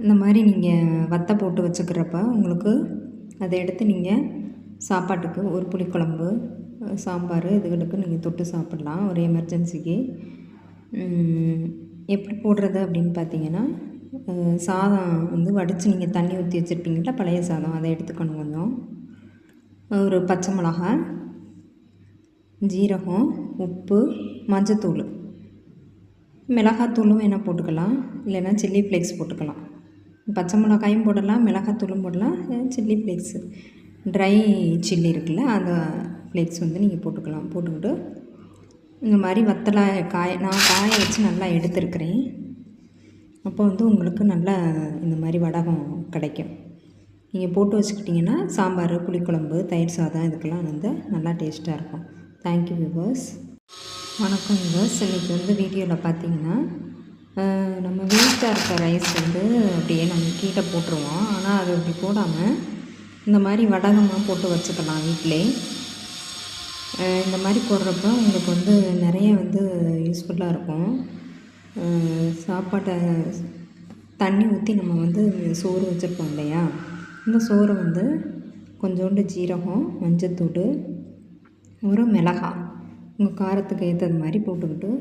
இந்த மாதிரி நீங்கள் வத்தை போட்டு வச்சுக்கிறப்ப உங்களுக்கு அதை எடுத்து நீங்கள் சாப்பாட்டுக்கு ஒரு புளிக்குழம்பு சாம்பார் இதுகளுக்கு நீங்கள் தொட்டு சாப்பிட்லாம் ஒரு எமர்ஜென்சிக்கு. எப்படி போடுறது அப்படின்னு பார்த்தீங்கன்னா, சாதம் வந்து வடித்து நீங்கள் தண்ணி ஊற்றி வச்சுருப்பீங்களா பழைய சாதம், அதை எடுத்துக்கணும். கொஞ்சம் ஒரு பச்சை மிளகாய், ஜீரகம், உப்பு, மஞ்சத்தூள், மிளகாத்தூளும் வேணால் போட்டுக்கலாம், இல்லைன்னா சில்லி ஃப்ளேக்ஸ் போட்டுக்கலாம். பச்சை மிளகாயும் போடலாம், மிளகாத்தூளும் போடலாம், சில்லி ஃப்ளேக்ஸு ட்ரை சில்லி இருக்குல்ல அந்த ஃப்ளேக்ஸ் வந்து நீங்கள் போட்டுக்கலாம். போட்டுக்கிட்டு இந்த மாதிரி வத்தலை நான் காய வச்சு நல்லா எடுத்துருக்கிறேன். அப்போ வந்து உங்களுக்கு நல்லா இந்த மாதிரி வடகம் கிடைக்கும். நீங்கள் போட்டு வச்சுக்கிட்டிங்கன்னா சாம்பார், புளிக்குழம்பு, தயிர் சாதம் இதுக்கெல்லாம் வந்து நல்லா டேஸ்ட்டாக இருக்கும். Thank you viewers. வணக்கம் வியூவர்ஸ். இன்றைக்கி வந்து வீடியோவில் பார்த்தீங்கன்னா, நம்ம வேஸ்ட்டாக இருக்க ரைஸ் வந்து அப்படியே நம்ம கீழே போட்டுருவோம். ஆனால் அது அப்படி போடாமல் இந்த மாதிரி வடகமாக போட்டு வச்சுக்கலாம் வீட்டிலே. இந்த மாதிரி போடுறப்ப உங்களுக்கு வந்து நிறைய வந்து யூஸ்ஃபுல்லாக இருக்கும். சாப்பாட்டை தண்ணி ஊற்றி நம்ம வந்து சோறு வச்சுருப்போம் இல்லையா, இந்த சோறை வந்து கொஞ்சோண்டு ஜீரகம், மஞ்சத்தூள், ஒரு மிளகாய் உங்கள் காரத்துக்கு ஏற்றது மாதிரி போட்டுக்கிட்டு